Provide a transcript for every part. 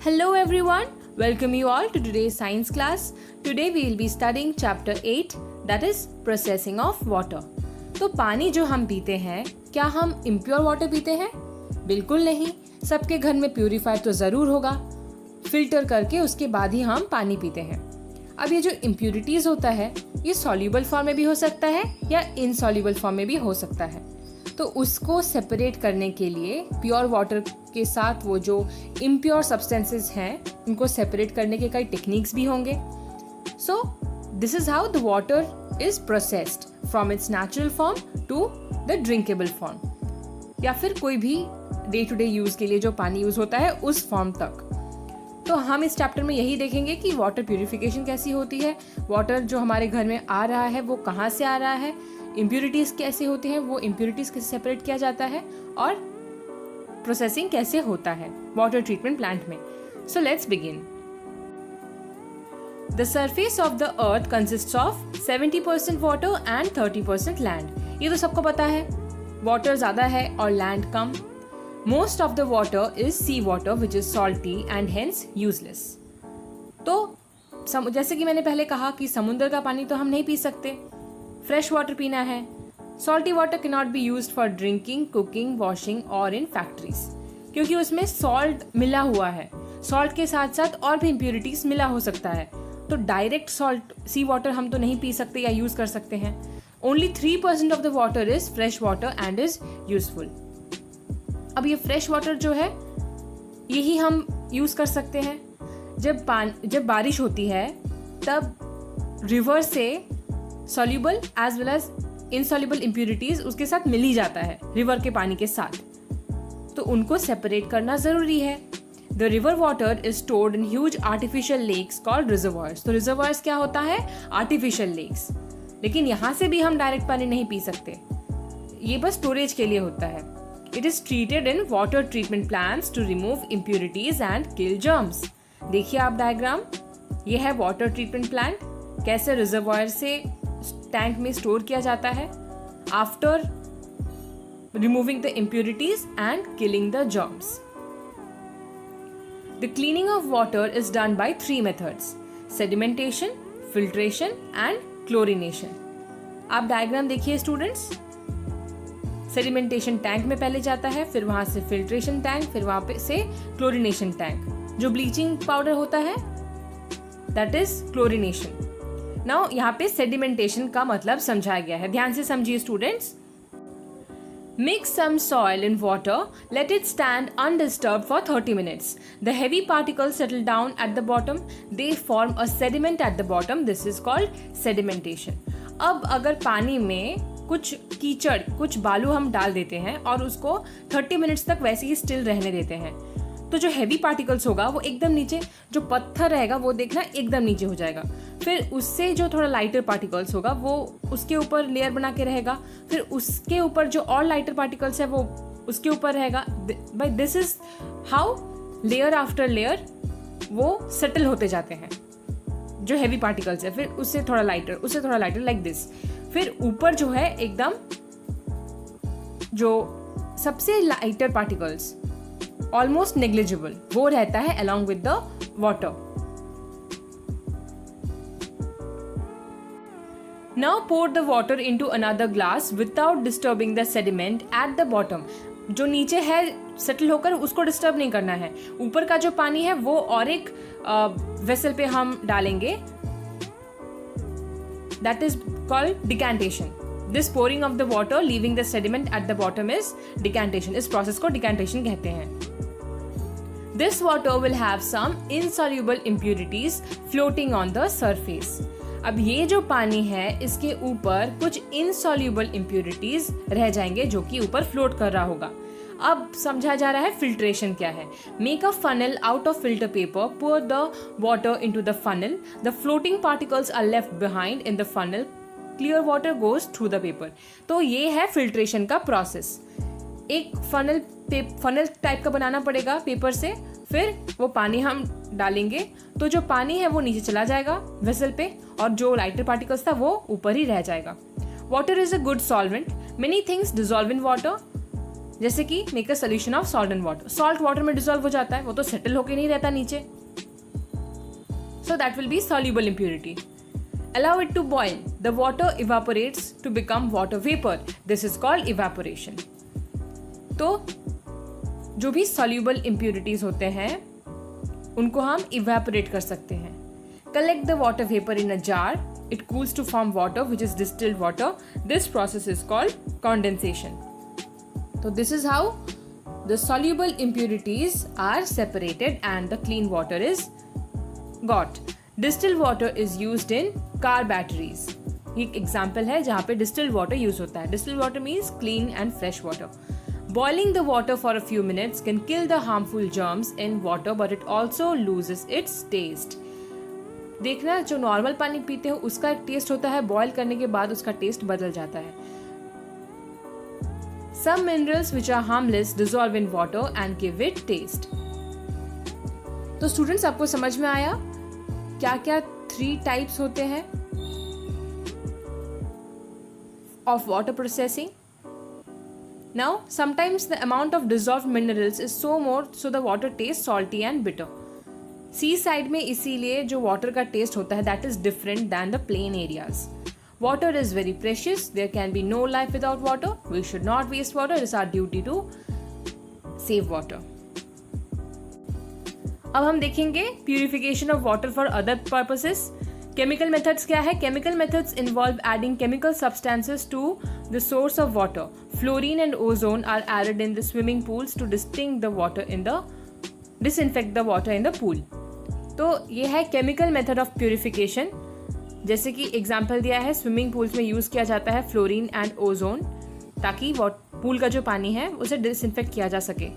Hello everyone, welcome you all to today's science class. Today we will be studying chapter 8 that is processing of water. तो पानी जो हम पीते हैं, क्या हम impure water पीते हैं? बिल्कुल नहीं, सबके घर में प्यूरीफायर तो ज़रूर होगा. फिल्टर करके उसके बाद ही हम पानी पीते हैं. अब ये जो इम्प्यूरिटीज़ होता है ये सॉल्यूबल फॉर्म में भी हो सकता है या इनसॉल्यूबल फॉर्म में भी हो सकता है. तो उसको सेपरेट करने के लिए प्योर वाटर के साथ वो जो इम्प्योर सब्सटेंसेस हैं उनको सेपरेट करने के कई टेक्निक्स भी होंगे. So this is how the water is processed from its natural form to the drinkable form, या फिर कोई भी डे टू डे यूज़ के लिए जो पानी यूज़ होता है उस फॉर्म तक. तो हम इस चैप्टर में यही देखेंगे कि वाटर प्यूरिफिकेशन कैसी होती है, वाटर जो हमारे घर में आ रहा है वो कहाँ से आ रहा है, इम्प्यूरिटीज़ कैसे होती हैं, वो इम्प्यूरिटीज़ कैसे सेपरेट किया जाता है और प्रोसेसिंग कैसे होता है वाटर ट्रीटमेंट प्लांट में. So let's begin. The surface of the earth consists of 70% water and 30% land. ये तो सबको पता है, वाटर ज़्यादा है और land come. Most of the water is sea water which is salty and hence useless. तो जैसे कि मैंने पहले कहा कि समुद्र का पानी तो हम नहीं पी सकते, फ्रेश वाटर पीना है. Salty water cannot be used for drinking, cooking, washing or in factories, क्योंकि उसमें सॉल्ट मिला हुआ है. सॉल्ट के साथ साथ और भी इम्प्यूरिटीज मिला हो सकता है. तो डायरेक्ट सॉल्ट सी वाटर हम तो नहीं पी सकते या यूज कर सकते हैं. Only 3% of the water is fresh water and is useful. अब ये फ्रेश वाटर जो है यही हम यूज़ कर सकते हैं. जब बारिश होती है तब रिवर से soluble as well as insoluble impurities उसके साथ मिल ही जाता है रिवर के पानी के साथ. तो उनको सेपरेट करना ज़रूरी है. The river water is stored in huge artificial lakes called reservoirs. तो रिजर्वायर्स क्या होता है? Artificial lakes. लेकिन यहाँ से भी हम डायरेक्ट पानी नहीं पी सकते, ये बस स्टोरेज के लिए होता है. It is treated in water treatment plants to remove impurities and kill germs. देखिए आप डायग्राम, ये है वाटर ट्रीटमेंट प्लांट, कैसे रिजर्वायर से टैंक में स्टोर किया जाता है after removing the impurities and killing the germs. The cleaning of water is done by 3 methods: sedimentation, filtration and chlorination. आप डायग्राम देखिए स्टूडेंट्स. सेडिमेंटेशन टैंक में पहले जाता है, फिर वहां से फिल्ट्रेशन टैंक, फिर वहां पे से क्लोरिनेशन टैंक. जो ब्लीचिंग पाउडर होता है दैट इज क्लोरिनेशन. नाउ यहाँ पे सेडिमेंटेशन का मतलब समझाया गया है, ध्यान से समझिए students. Mix some soil in water, let it stand undisturbed for 30 minutes. The heavy particles settle down at the bottom, they form a sediment at the bottom. This is called sedimentation. अब अगर पानी में कुछ कीचड़, कुछ बालू हम डाल देते हैं और उसको 30 मिनट्स तक वैसे ही स्टिल रहने देते हैं, तो जो हैवी पार्टिकल्स होगा वो एकदम नीचे, जो पत्थर रहेगा वो देखना एकदम नीचे हो जाएगा. फिर उससे जो थोड़ा लाइटर पार्टिकल्स होगा वो उसके ऊपर लेयर बना के रहेगा, फिर उसके ऊपर जो और लाइटर पार्टिकल्स है वो उसके ऊपर रहेगा. By this is how layer after layer वो सेटल होते जाते हैं जो हैवी पार्टिकल्स है. फिर उससे थोड़ा लाइटर, उससे थोड़ा लाइटर, लाइक दिस. फिर ऊपर जो है एकदम जो सबसे लाइटर पार्टिकल्स ऑलमोस्ट नेग्लिजिबल वो रहता है along with the water. Now pour the water into another glass without disturbing the sediment at the bottom. जो नीचे है सेटल होकर उसको डिस्टर्ब नहीं करना है. ऊपर का जो पानी है वो और एक वेसल पे हम डालेंगे. That is called decantation. This pouring of the water leaving the sediment at the bottom is decantation. इस process को decantation कहते हैं. This water will have some insoluble impurities floating on the surface. अब ये जो पानी है इसके ऊपर कुछ insoluble impurities रह जाएंगे जो कि ऊपर float कर रहा होगा. अब समझा जा रहा है फिल्ट्रेशन क्या है. Make a funnel out of filter paper, pour the water into the funnel. The floating particles are left behind in the funnel. Clear water goes through the paper. तो ये है फिल्ट्रेशन का प्रोसेस. एक funnel type का बनाना पड़ेगा paper से, फिर वो पानी हम डालेंगे तो जो पानी है वो नीचे चला जाएगा वेसल पे और जो लाइटर पार्टिकल्स था वो ऊपर ही रह जाएगा. Water is a good solvent. Many things dissolve in water. जैसे कि make a solution of salt and water, salt water में डिसॉल्व हो जाता है, वो तो सेटल होके नहीं रहता नीचे, so that will be soluble impurity. Allow it to boil. The water evaporates to become water vapor. This is called evaporation. तो जो भी soluble impurities होते हैं उनको हम evaporate कर सकते हैं. Collect the water vapor in a jar. It cools to form water, which is distilled water. This process is called condensation. So this is how the soluble impurities are separated and the clean water is got. Distilled water is used in car batteries. एक example है जहाँ पे distilled water use होता है. Distilled water means clean and fresh water. Boiling the water for a few minutes can kill the harmful germs in water but it also loses its taste. देखना, जो normal पानी पीते हो उसका एक test होता है, बॉयल करने के बाद उसका टेस्ट बदल जाता है. Some minerals which are harmless dissolve in water and give it taste. तो स्टूडेंट्स, आपको समझ में आया क्या क्या 3 टाइप्स होते हैं of water processing. Now, sometimes the amount of dissolved minerals is so more so the water tastes salty and bitter. Sea side में इसीलिए जो water का taste होता है that is different than the plain areas. Water is very precious. There can be no life without water. We should not waste water. It is our duty to save water. अब हम देखेंगे purification of water for other purposes. Chemical methods क्या है? Chemical methods involve adding chemical substances to the source of water. Fluorine and ozone are added in the swimming pools to disinfect the water in the pool. तो ये है chemical method of purification. जैसे कि example दिया है, swimming pools में use किया जाता है फ्लोरीन एंड ओजोन ताकि पूल का जो पानी है उसे डिसइंफेक्ट किया जा सके.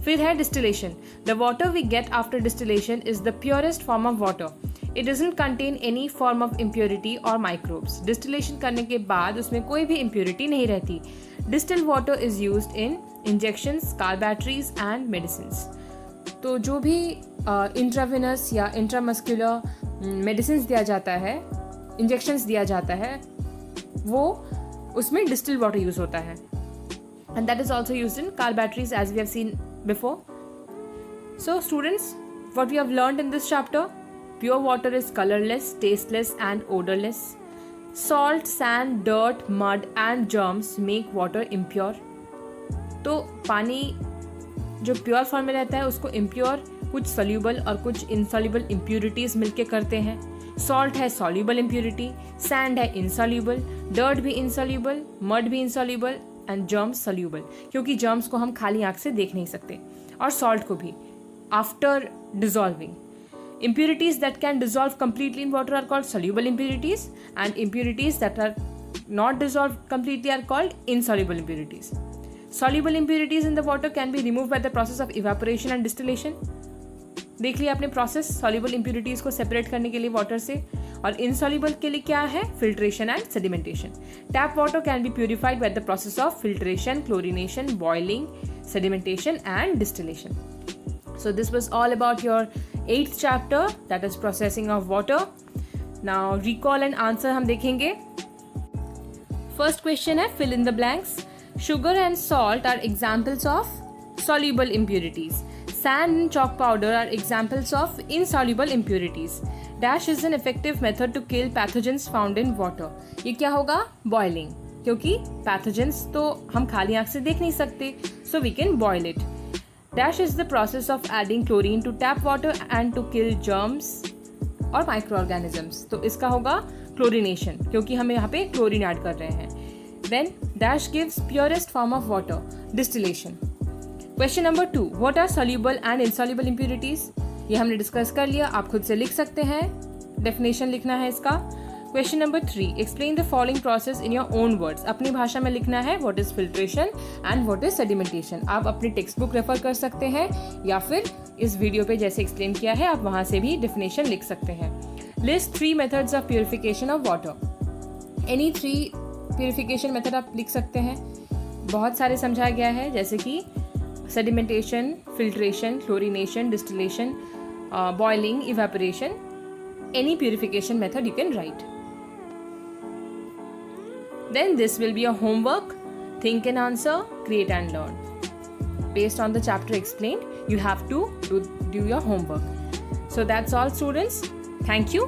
फिर है distillation. The water we get after distillation is the purest form of water. It doesn't contain any form of impurity और माइक्रोब्स. डिस्टिलेशन करने के बाद उसमें कोई भी इम्प्योरिटी नहीं रहती. Distilled water is used in injections, car batteries and medicines. तो जो भी इंट्रावेनस या इंट्रामस्कुलर मेडिसिन्स दिया जाता है, इंजेक्शंस दिया जाता है, वो उसमें डिस्टिल्ड वाटर यूज होता है. And that is also used in car batteries as we have seen before. So students, what we have learned in this chapter: pure water is colorless, tasteless and odorless. Salt, sand, dirt, mud and germs make water impure. तो पानी जो pure form में रहता है उसको impure कुछ soluble और कुछ इनसोल्यूबल इम्प्यूरिटीज मिलके करते हैं. सॉल्ट है सोल्यूबल इम्प्यूरिटी, सैंड है इनसोल्यूबल, डर्ट भी इनसोल्यूबल, मड भी इनसोल्यूबल एंड जर्म्स सोल्यूबल, क्योंकि जर्म्स को हम खाली आंख से देख नहीं सकते, और सॉल्ट को भी after dissolving. Impurities that can dissolve completely in water are called soluble impurities, and impurities that are not dissolved completely are called insoluble impurities. Soluble impurities in the water can be removed by the process of evaporation and distillation. देख लिया आपने process soluble impurities को separate करने के लिए water से, और insoluble के लिए क्या है? Filtration and sedimentation. Tap water can be purified by the process of filtration, chlorination, boiling, sedimentation and distillation. So this was all about your 8th chapter, that is processing of water. Now recall and answer हम देखेंगे. First question है fill in the blanks. Sugar and salt are examples of soluble impurities. Sand and chalk powder are examples of insoluble impurities. Dash is an effective method to kill pathogens found in water. ये क्या होगा? Boiling, क्योंकि pathogens तो हम खाली आंख से देख नहीं सकते, so we can boil it. Dash is the process of adding chlorine to tap water and to kill germs और microorganisms. तो इसका होगा chlorination, क्योंकि हम यहाँ पे क्लोरीन ऐड कर रहे हैं. Then dash gives purest form of water, distillation. Question number 2. What are soluble and insoluble impurities? ये हमने डिस्कस कर लिया, आप खुद से लिख सकते हैं. Definition लिखना है इसका. Question number 3. Explain the following process in your own words. अपनी भाषा में लिखना है what is filtration and what is sedimentation. आप अपनी टेक्स्ट बुक रेफर कर सकते हैं या फिर इस वीडियो पे जैसे एक्सप्लेन किया है आप वहाँ से भी डेफिनेशन लिख सकते हैं. List 3 methods of purification of water. Any 3 purification method आप लिख सकते हैं. बहुत सारे समझाया गया है, जैसे कि sedimentation, filtration, chlorination, distillation, boiling, evaporation. Any purification method you can write. Then this will be a homework. Think and answer, create and learn. based on the chapter explained, you have to do your homework. So that's all, students. Thank you.